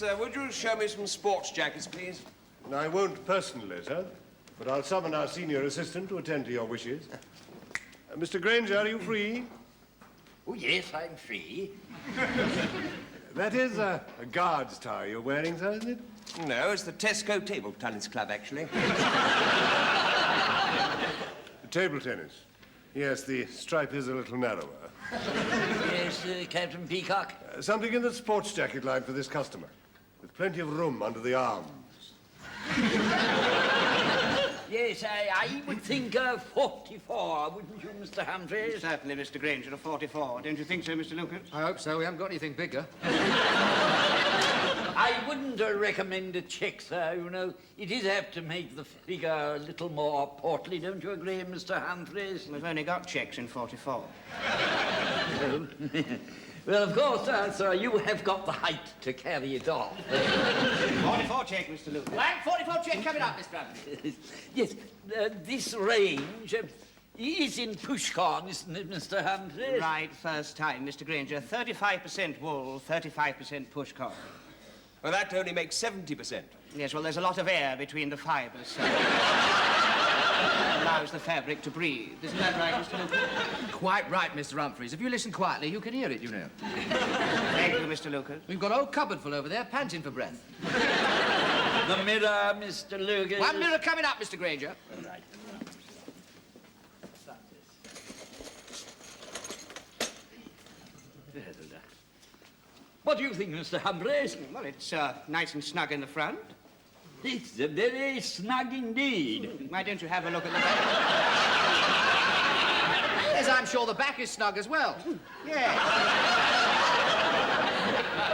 Yes, would you show me some sports jackets, please? I won't personally, sir, but I'll summon our senior assistant to attend to your wishes. Mr. Granger, are you free? Oh, yes, I'm free. That is a guard's tie you're wearing, sir, isn't it? No, it's the Tesco Table Tennis Club, actually. Table tennis. Yes, the stripe is a little narrower. Yes, Captain Peacock. Something in the sports jacket line for this customer, with plenty of room under the arms. Yes, I would think 44, wouldn't you, Mr. Humphreys? Certainly, Mr. Granger, a 44. Don't you think so, Mr. Lucas? I hope so. We haven't got anything bigger. I wouldn't recommend a check, sir, you know. It is apt to make the figure a little more portly, don't you agree, Mr. Humphreys? We've only got checks in 44. Oh. Well, of course, sir, you have got the height to carry it off. 44 check, Mr. Lucas. Right, 44 check coming up, Mr. Humphreys. Yes, this range is in pushcorn, isn't it, Mr. Humphreys? Right, first time, Mr. Granger. 35% wool, 35% pushcorn. Well, that only makes 70%. Yes, well, there's a lot of air between the fibres, so... allows the fabric to breathe. Isn't that right, Mr. Lucas? Quite right, Mr. Humphreys. If you listen quietly, you can hear it, you know. Thank you, Mr. Lucas. We've got a whole cupboard full over there, panting for breath. The mirror, Mr. Lucas. One mirror coming up, Mr. Granger. Right. What do you think, Mr. Humphreys? Well, it's nice and snug in the front. It's very snug indeed. Why don't you have a look at the back? Yes, I'm sure the back is snug as well. Yeah.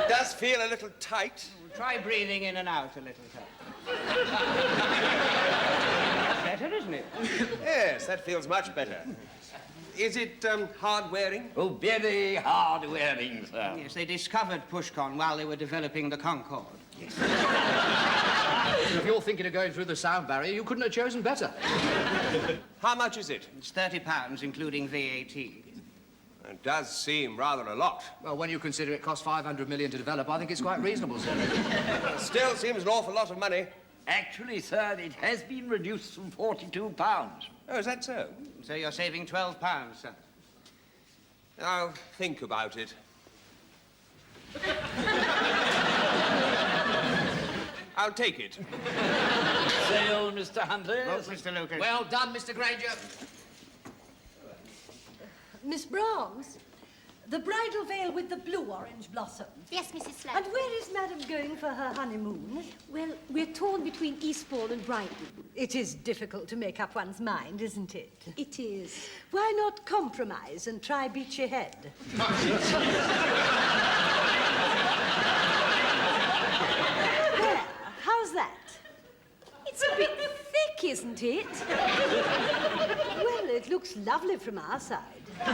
It does feel a little tight. Try breathing in and out a little, sir. Better, isn't it? Yes, that feels much better. Is it hard wearing? Oh, very hard wearing, sir. Yes, they discovered pushcorn while they were developing the Concorde. If you're thinking of going through the sound barrier, you couldn't have chosen better. How much is it? It's £30, including VAT. It does seem rather a lot. Well, when you consider it cost 500 million to develop, I think it's quite reasonable, sir. It still seems an awful lot of money. Actually, sir, it has been reduced from £42. Oh, is that so? So you're saving £12, sir. I'll think about it. I'll take it. Sale, Mr. Humphreys. Well, Mr. Lucas. Well done, Mr. Granger. Miss Brahms, the bridal veil with the blue-orange blossom. Yes, Mrs. Sloane. And where is Madam going for her honeymoon? Well, we're torn between Eastbourne and Brighton. It is difficult to make up one's mind, isn't it? It is. Why not compromise and try Beachy Head? There, how's that? It's a bit thick, isn't it? Well, it looks lovely from our side. I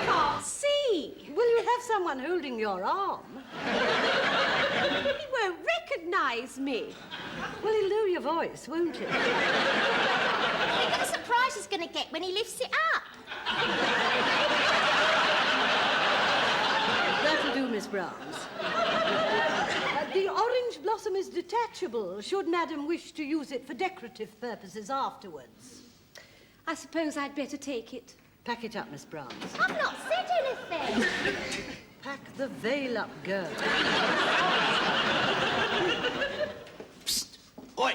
can't see. Will you have someone holding your arm? He won't recognise me. Well, he'll know your voice, won't he? Think of the surprise he's going to get when he lifts it up. That'll do, Miss Brahms. The orange blossom is detachable, should Madam wish to use it for decorative purposes afterwards. I suppose I'd better take it. Pack it up, Miss Brahms. I've not said anything. Pack the veil up, girl. Psst! Oi!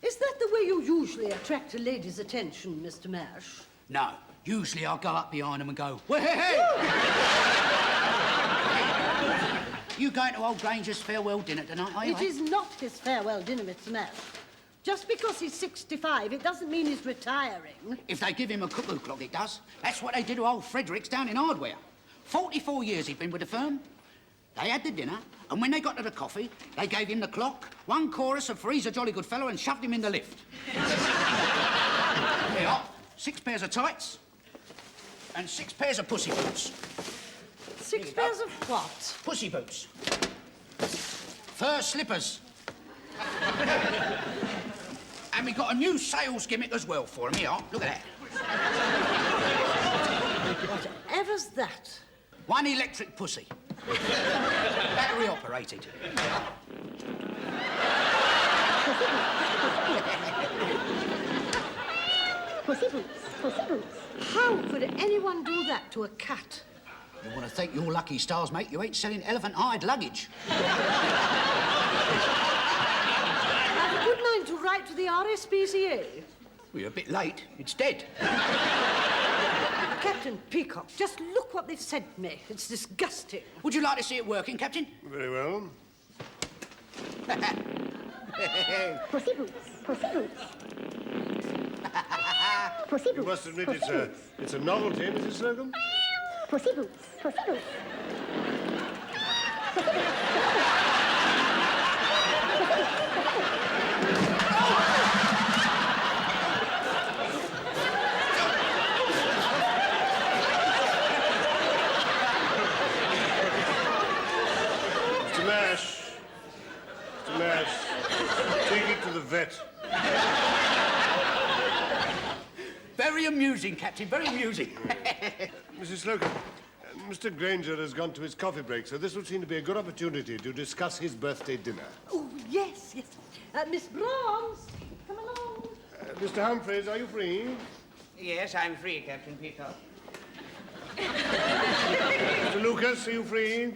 Is that the way you usually attract a lady's attention, Mr. Mash? No. Usually I'll go up behind them and go, "Well, hey, hey!" You going to old Granger's farewell dinner tonight, are you? It is not his farewell dinner, Mr. Mash. Just because he's 65, it doesn't mean he's retiring. If they give him a cuckoo clock, it does. That's what they did to old Fredericks down in Hardware. 44 years he'd been with the firm. They had the dinner, and when they got to the coffee, they gave him the clock, one chorus of "Free's a jolly good fellow," and shoved him in the lift. There you are. 6 pairs of tights and 6 pairs of pussy boots. 6 pairs of what? Pussy boots. Fur slippers. And we got a new sales gimmick as well for him. Here, look at that. Whatever's that? One electric pussy. Battery operated. Pussy boots, pussy boots. How could anyone do that to a cat? You want to thank your lucky stars, mate. You ain't selling elephant-hide luggage. I've a good mind to write to the RSPCA. Well, you're a bit late. It's dead. Captain Peacock, just look what they've sent me. It's disgusting. Would you like to see it working, Captain? Very well. Pussy boots, pussy boots. Pussy You boots, must admit it's a novelty, Mrs. Slocum. pussy boots, pussy boots. Mr. Mash, take it to the vet. Very amusing, Captain, very amusing. Mrs. Slocum, Mr. Granger has gone to his coffee break, so this would seem to be a good opportunity to discuss his birthday dinner. Oh, yes, yes. Miss Brahms, come along. Mr. Humphreys, are you free? Yes, I'm free, Captain Peacock. Mr. Lucas, are you free?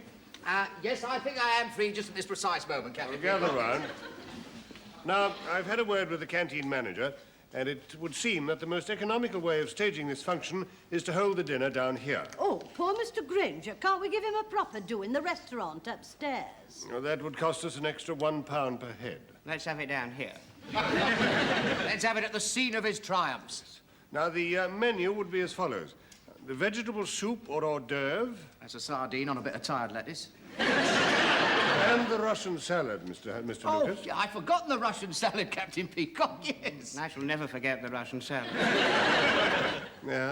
Yes, I think I am free just at this precise moment, Captain. Gather round. Now, I've had a word with the canteen manager, and it would seem that the most economical way of staging this function is to hold the dinner down here. Oh, poor Mr. Granger. Can't we give him a proper do in the restaurant upstairs? Now, that would cost us an extra £1 per head. Let's have it down here. Let's have it at the scene of his triumphs. Now, the menu would be as follows. The vegetable soup or hors d'oeuvre, That's a sardine on a bit of tired lettuce. and the Russian salad, Mr. Oh, Lucas. yeah, I've forgotten the Russian salad, Captain Peacock, yes. I shall never forget the Russian salad.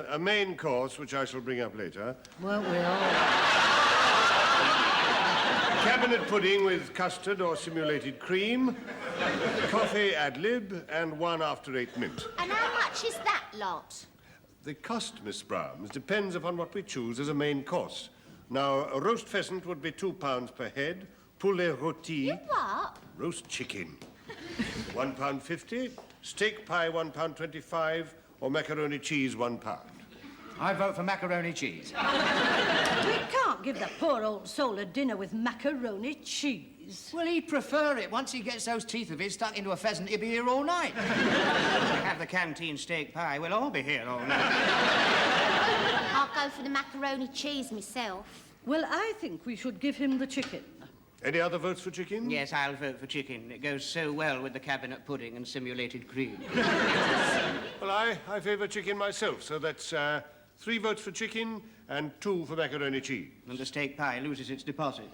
A main course, which I shall bring up later. Won't we all? Cabinet pudding with custard or simulated cream, coffee ad lib, and 1 after 8 mint. And how much is that lot? The cost, Miss Brahms, depends upon what we choose as a main course. Now, a roast pheasant would be £2 per head, poulet rôti, What? roast chicken, £1.50, steak pie £1.25, or macaroni cheese £1. I vote for macaroni cheese. We can't give the poor old soul a dinner with macaroni cheese. Well, he'd prefer it. Once he gets those teeth of his stuck into a pheasant, he'll be here all night. We have the canteen steak pie. We'll all be here all night. I'll go for the macaroni cheese myself. Well, I think we should give him the chicken. Any other votes for chicken? Yes, I'll vote for chicken. It goes so well with the cabinet pudding and simulated cream. Well, I favour chicken myself, so that's 3 votes for chicken and 2 for macaroni cheese. And the steak pie loses its deposit.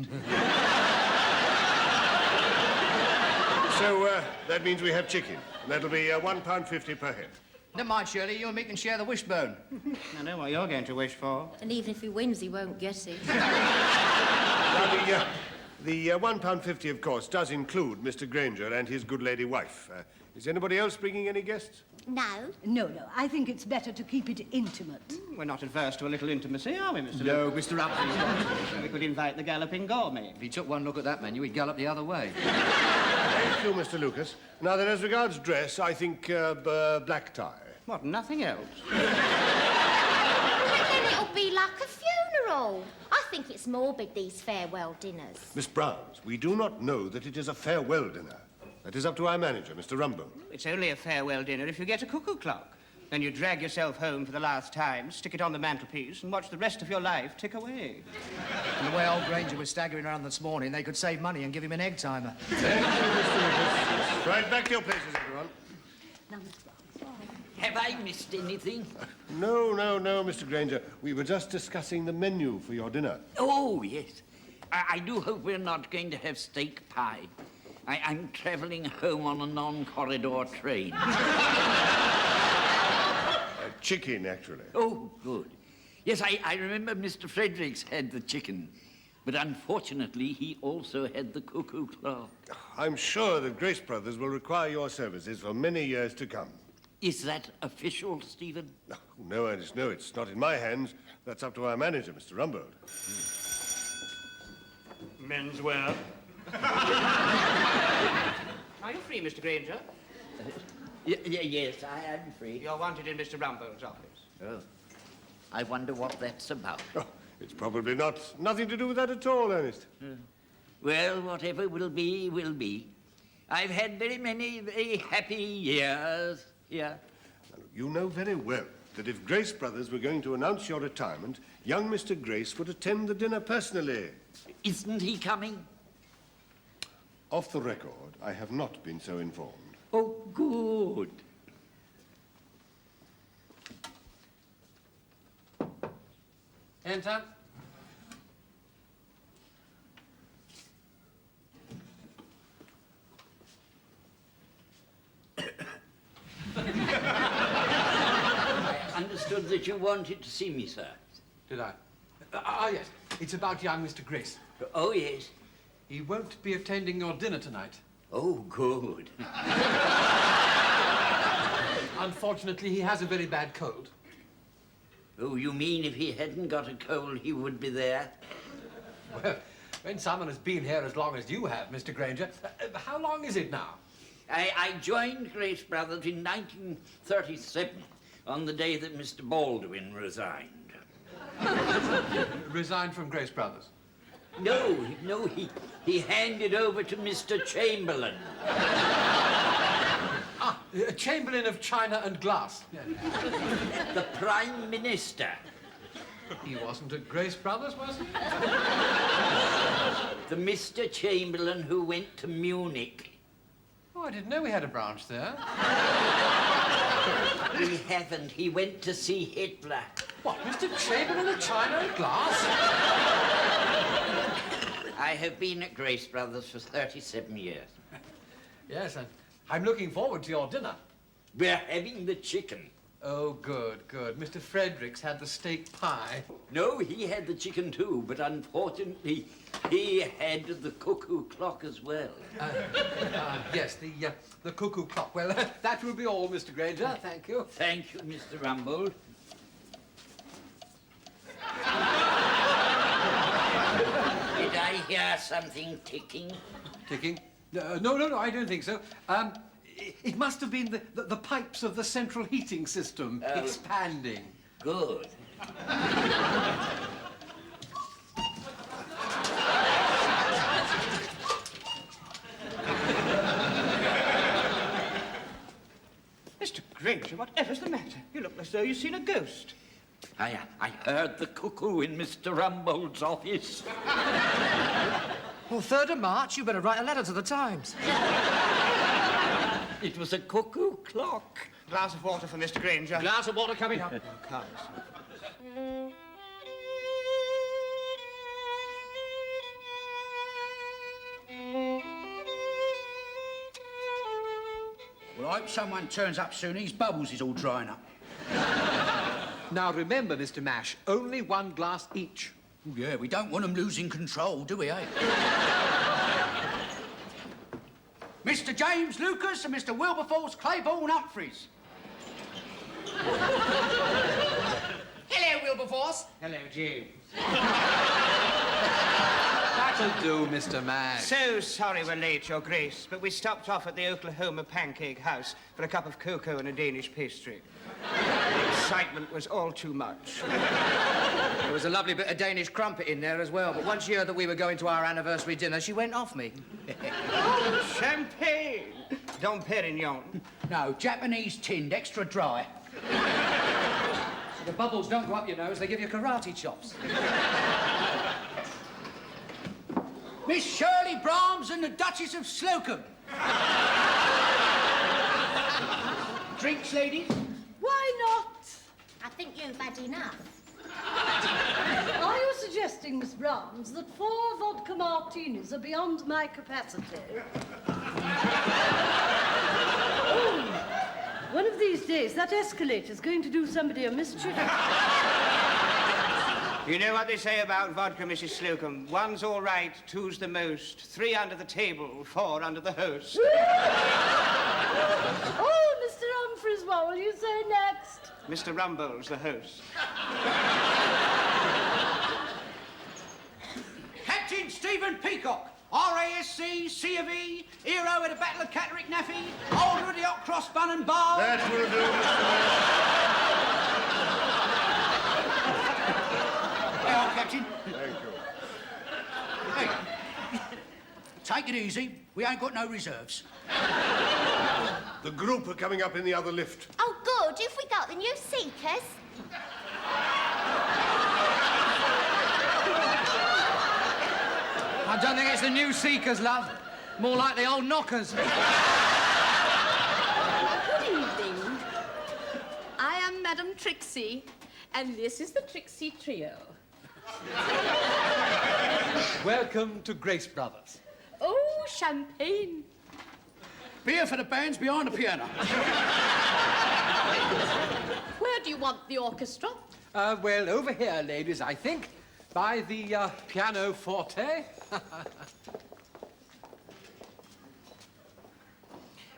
So that means we have chicken. That'll be £1.50 per head. Never mind, Shirley, you and me can share the wishbone. I know what you're going to wish for. And even if he wins, he won't get it. Now, the £1.50, of course, does include Mr. Granger and his good lady wife. Is anybody else bringing any guests? No. No, I think it's better to keep it intimate. We're not adverse to a little intimacy, are we, Mr. No, Mr. Humphreys. We could invite the galloping gourmet. If he took one look at that menu, he'd gallop the other way. Thank you, Mr. Lucas. Now, then, as regards dress, I think black tie. What, nothing else? But then it'll be like a funeral. I think it's morbid, these farewell dinners. Miss Browns, we do not know that it is a farewell dinner. That is up to our manager, Mr. Rumble. It's only a farewell dinner if you get a cuckoo clock. Then you drag yourself home for the last time, stick it on the mantelpiece, and watch the rest of your life tick away. And the way old Granger was staggering around this morning, they could save money and give him an egg timer. Thank you, Mr. Lucas. Right, back to your places, everyone. Now, Miss Brahms. Have I missed anything? No, Mr. Granger. We were just discussing the menu for your dinner. Oh, yes. I do hope we're not going to have steak pie. I'm travelling home on a non-corridor train. Chicken, actually. Oh, good. Yes, I remember Mr. Fredericks had the chicken, but unfortunately he also had the cuckoo clock. I'm sure that Grace Brothers will require your services for many years to come. Is that official, Stephen? No, it's not in my hands. That's up to our manager, Mr. Rumbold. menswear. Are you free, Mr. Granger? Yes, I am free. You're wanted in Mr. Rumbold's office. Oh, I wonder what that's about. Oh, it's probably nothing to do with that at all, Ernest. Well, whatever will be, will be. I've had very happy years here. You know very well that if Grace Brothers were going to announce your retirement, young Mr. Grace would attend the dinner personally. Isn't he coming? Off the record, I have not been so informed. Oh, good. Enter. I understood that you wanted to see me, sir. Did I? Yes. It's about young Mr. Grace. Oh, yes. He won't be attending your dinner tonight. Oh, good. Unfortunately, he has a very bad cold. Oh, you mean if he hadn't got a cold, he would be there? Well, when someone has been here as long as you have, Mr. Granger, how long is it now? I joined Grace Brothers in 1937, on the day that Mr. Baldwin resigned. Resigned from Grace Brothers? No, he handed over to Mr. Chamberlain. Chamberlain of China and Glass. The Prime Minister. He wasn't at Grace Brothers, was he? The Mr. Chamberlain who went to Munich. Oh, I didn't know we had a branch there. We haven't. He went to see Hitler. What, Mr. Chamberlain of China and Glass? I have been at Grace Brothers for 37 years. Yes, and I'm looking forward to your dinner. We're having the chicken. Oh, good, good. Mr. Fredericks had the steak pie. No, he had the chicken too, but unfortunately, he had the cuckoo clock as well. Yes, the cuckoo clock. Well, that will be all, Mr. Granger. Thank you. Thank you, Mr. Rumbold. Did I hear something ticking? Ticking? No, I don't think so. It must have been the pipes of the central heating system expanding. Good. Mr. Granger, whatever's the matter? You look as though you've seen a ghost. I heard the cuckoo in Mr. Rumbold's office. Well, 3rd of March, you better write a letter to the Times. It was a cuckoo clock. Glass of water for Mr. Granger. Glass of water coming up. Well, I hope someone turns up soon. These bubbles is all drying up. Now, remember, Mr. Mash, only one glass each. Oh, yeah, we don't want them losing control, do we, eh? Mr. James Lucas and Mr. Wilberforce Claiborne Humphreys. Hello, Wilberforce. Hello, James. That'll do, Mr. Mash. So sorry we're late, Your Grace, but we stopped off at the Oklahoma Pancake House for a cup of cocoa and a Danish pastry. The excitement was all too much. There was a lovely bit of Danish crumpet in there as well, but once she heard that we were going to our anniversary dinner, she went off me. Oh, champagne! Dom Perignon. No, Japanese tinned, extra dry. The bubbles don't go up your nose, they give you karate chops. Miss Shirley Brahms and the Duchess of Slocum. Drinks, ladies? Why not? I think you've had enough. Are you suggesting, Miss Brahms, that 4 vodka martinis are beyond my capacity? Oh, one of these days, that escalator's going to do somebody a mischief. You know what they say about vodka, Mrs. Slocum? 1's all right, 2's the most, 3 under the table, 4 under the host. Oh, Mr. Humphreys, what will you say next? Mr. Rumbold's the host. Captain Steve Stephen Peacock, RASC, C of E, hero at the Battle of Catterick Naffy, holder of the Hot Cross Bun and Bar. That will do, Mr. Hey, on, Captain. Thank you. Hey. Take it easy. We ain't got no reserves. The group are coming up in the other lift. Oh, good. If we got the new Seekers. I don't think it's the new Seekers, love. More like the old Knockers. Good evening. I am Madam Trixie, and this is the Trixie Trio. Welcome to Grace Brothers. Oh, champagne. Beer for the bands behind the piano. Where do you want the orchestra? Well, over here, ladies, I think, by the pianoforte.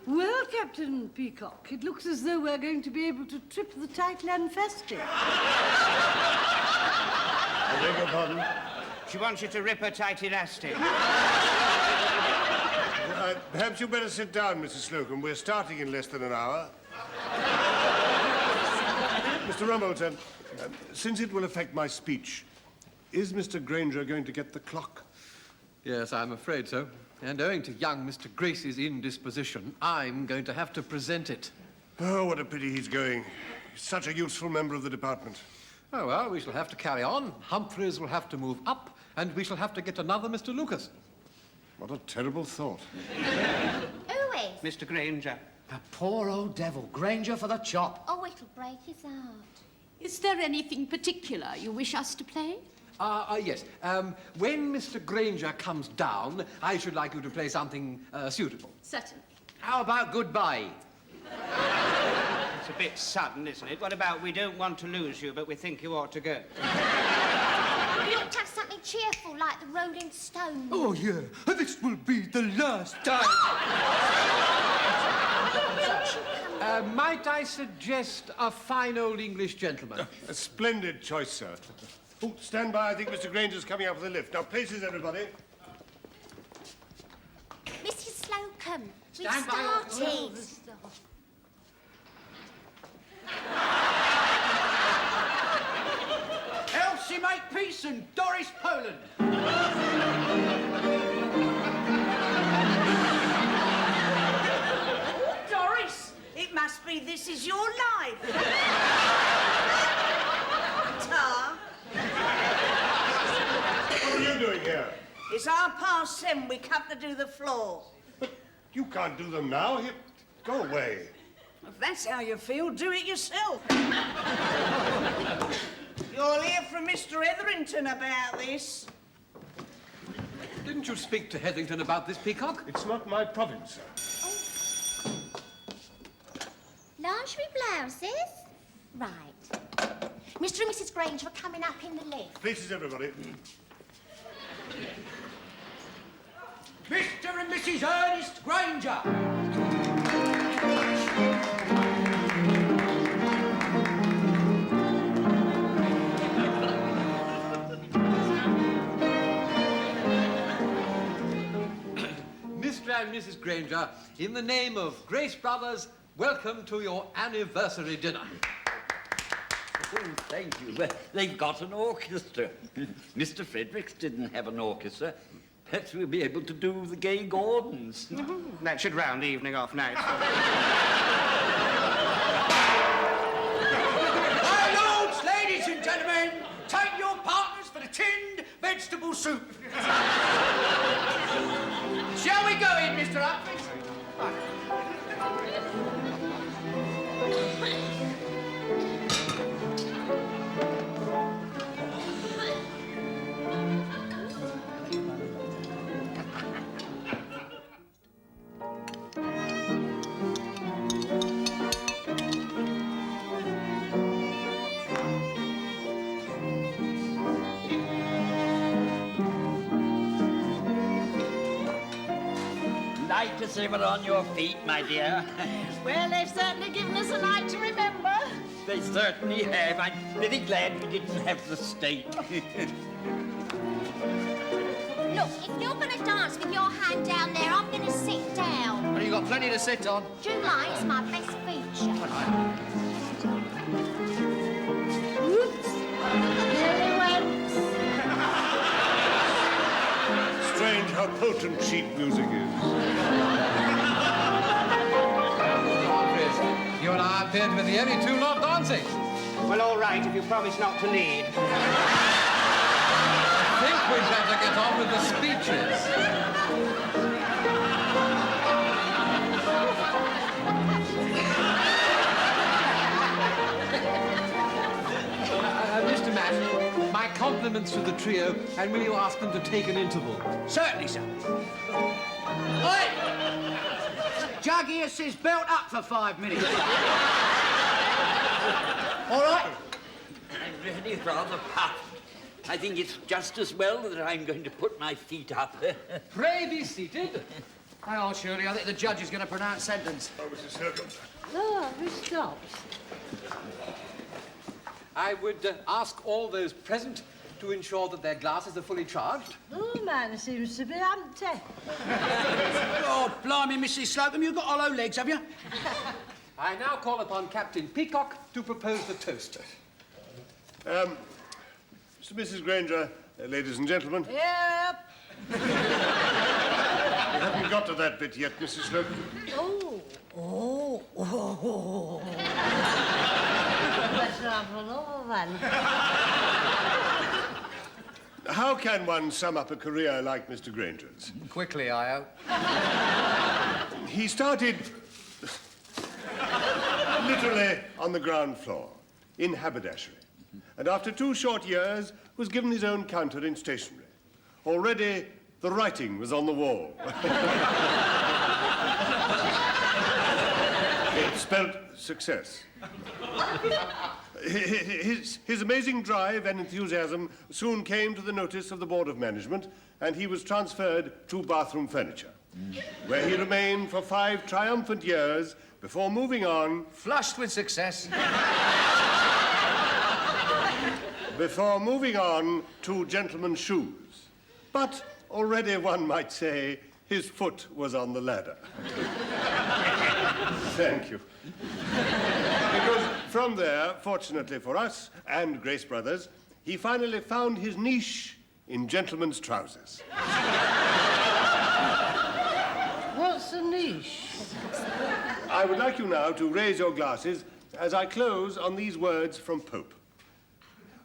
Well, Captain Peacock, it looks as though we're going to be able to trip the Tightland Festi. I beg your pardon? She wants you to rip her tight elastic. Perhaps you better sit down, Mrs. Slocum. We're starting in less than an hour. Mr. Rumbleton, since it will affect my speech, is Mr. Granger going to get the clock? Yes, I'm afraid so. And owing to young Mr. Grace's indisposition, I'm going to have to present it. Oh, what a pity he's going. He's such a useful member of the department. Oh, well, we shall have to carry on. Humphreys will have to move up, and we shall have to get another Mr. Lucas. What a terrible thought. Who is? Mr. Granger. A poor old devil. Granger for the chop. Oh, it'll break his heart. Is there anything particular you wish us to play? Yes. When Mr. Granger comes down, I should like you to play something suitable. Certainly. How about goodbye? It's a bit sudden, isn't it? What about we don't want to lose you, but we think you ought to go? We ought to have something cheerful like the Rolling Stones. Oh, yeah. This will be the last time. Might I suggest a fine old English gentleman? A splendid choice, sir. Oh, stand by. I think Mr. Granger's coming up with the lift. Now, places, everybody. Mrs. Slocum, we've Stand by. started. Elsie Makepeace and Doris Poland. Doris, it must be this is your life. Ta. What are you doing here? It's 7:30. We come to do the floor. But you can't do them now. Here, go away. If that's how you feel, do it yourself. You'll hear from Mr. Etherington about this. Didn't you speak to Hetherington about this, Peacock? It's not my province, sir. Lingerie blouses? Right. Mr. and Mrs. Granger are coming up in the lift. Places, everybody. Mr. and Mrs. Ernest Granger. Mr. and Mrs. Granger, in the name of Grace Brothers, welcome to your anniversary dinner. Oh, thank you. Well, they've got an orchestra. Mr. Fredericks didn't have an orchestra. Perhaps we'll be able to do the Gay Gordons. That should round the evening off nice. My lords, ladies and gentlemen, take your partners for the tinned vegetable soup. Shall we go in, Mr. Humphreys? Night to simmer on your feet, my dear. Well, they've certainly given us a night to remember. They certainly have. I'm very glad we didn't have the steak. Look, if you're going to dance with your hand down there, I'm going to sit down. Well, you've got plenty to sit on. July is my best feature. Oops. Nearly went. Strange how potent sheet music is. You and I appear to be the only two not dancing. Well, all right, if you promise not to lead. I think we'd better get on with the speeches. Mr. Matt, my compliments to the trio, and will you ask them to take an interval? Certainly, sir. Oi! Jug here says belt up for 5 minutes. All right? I'm really rather puffed. I think it's just as well that I'm going to put my feet up. Pray be seated. Hang on, Shirley. I think the judge is going to pronounce sentence. Oh, Mrs. Slocum. Ah, who stops? I would ask all those present to ensure that their glasses are fully charged. Oh, man seems to be empty. Oh, blimey, Mrs. Slocum, you've got hollow legs, have you? I now call upon Captain Peacock to propose the toast. Mr. and Mrs. Granger, ladies and gentlemen. Yep. You haven't got to that bit yet, Mrs. Slocum. Oh. Let's have another then. How can one sum up a career like Mr. Granger's? Quickly, I hope. He started literally on the ground floor, in haberdashery, and after 2 short years was given his own counter in stationery. Already, the writing was on the wall. It spelled success. His amazing drive and enthusiasm soon came to the notice of the Board of Management, and he was transferred to bathroom furniture, where he remained for 5 triumphant years before moving on. Flushed with success. Before moving on to gentlemen's shoes. But already one might say his foot was on the ladder. Thank you. Because from there, fortunately for us and Grace Brothers, he finally found his niche in gentlemen's trousers. What's the niche? I would like you now to raise your glasses as I close on these words from Pope.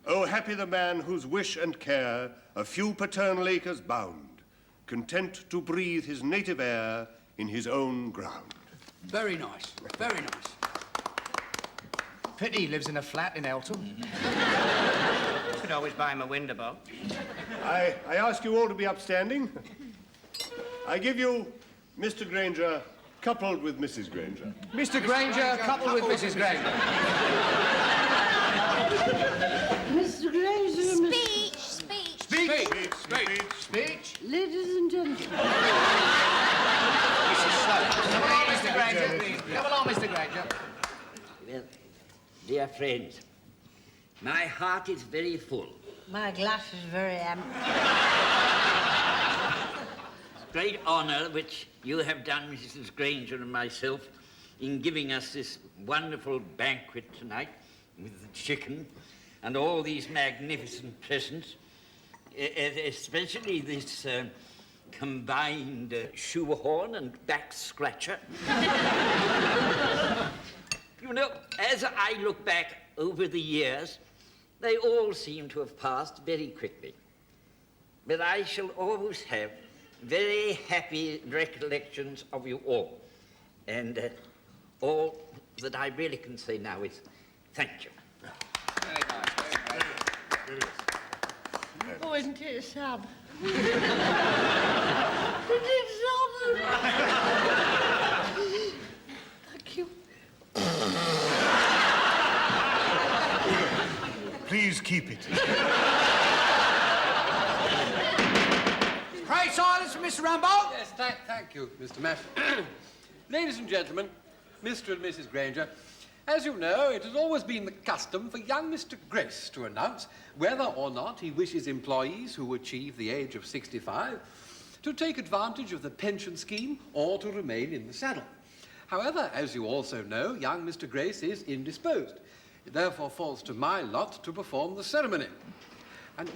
Oh, happy the man whose wish and care a few paternal acres bound, content to breathe his native air in his own ground. Very nice. Very nice. Pity he lives in a flat in Eltham. Could always buy him a window box. I ask you all to be upstanding. I give you Mr. Granger coupled with Mrs. Granger. Mr. Granger, coupled with Mrs. Granger. Mr. Granger and Speech. Speech. Ladies and gentlemen. Come along, Mr. Granger. Come along, Mr. Granger. Well, dear friends, my heart is very full. My glass is very empty. Great honor which you have done, Mrs. Granger and myself, in giving us this wonderful banquet tonight with the chicken and all these magnificent presents, especially this combined shoehorn and back scratcher. You know, as I look back over the years, they all seem to have passed very quickly. But I shall always have very happy recollections of you all. And all that I really can say now is thank you. Very nice, very nice. Oh, isn't it sad? It is sad. Thank you. Please keep it. Pray silence for Mr. Rumbold. Yes, thank you, Mr. Matt. Ladies and gentlemen, Mr. and Mrs. Granger, As you know, it has always been the custom for young Mr. Grace to announce whether or not he wishes employees who achieve the age of 65 to take advantage of the pension scheme or to remain in the saddle. However, as you also know, young Mr. Grace is indisposed. It therefore falls to my lot to perform the ceremony. And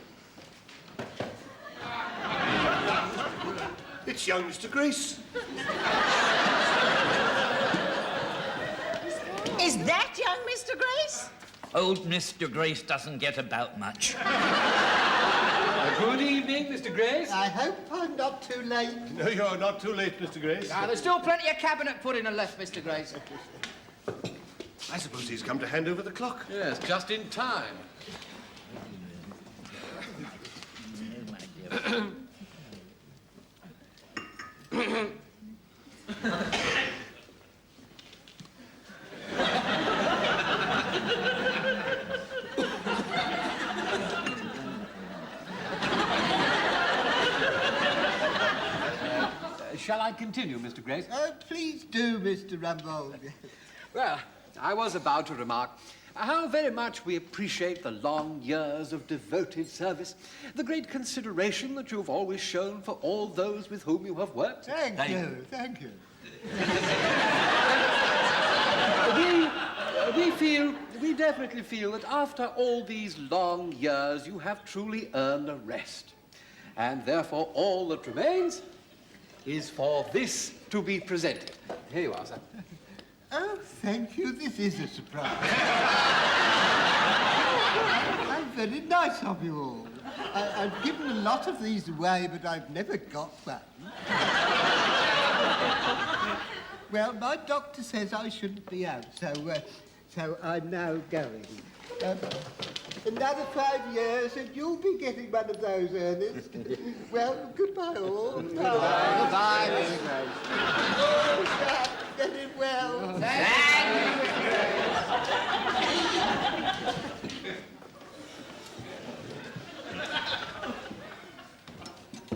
It's young Mr. Grace. Is that young Mr. Grace? Old Mr. Grace doesn't get about much. good evening, Mr. Grace. I hope I'm not too late. No, you're not too late, Mr. Grace. There's still plenty of cabinet pudding left, Mr. Grace. I suppose he's come to hand over the clock. Yes, just in time. Shall I continue, Mr. Grace? Oh, please do, Mr. Rumbold. Well, I was about to remark how very much we appreciate the long years of devoted service, the great consideration that you've always shown for all those with whom you have worked. Thank you, thank you. We definitely feel that after all these long years, you have truly earned a rest. And therefore, all that remains is for this to be presented. Here you are, sir. Oh, thank you. This is a surprise. How very nice of you all. I've given a lot of these away, but I've never got one. Well, my doctor says I shouldn't be out, so I'm now going. Another 5 years and you'll be getting one of those, Ernest. Well, goodbye all. Goodbye, Mr. Grace. Oh, get it well.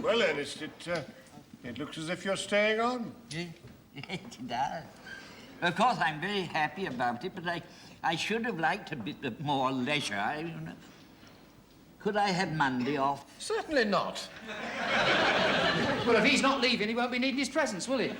Well, Ernest, it looks as if you're staying on. It does. Of course, I'm very happy about it, but I should have liked a bit more leisure. You know. Could I have Monday off? Certainly not. Well, if he's not leaving, he won't be needing his presents, will he?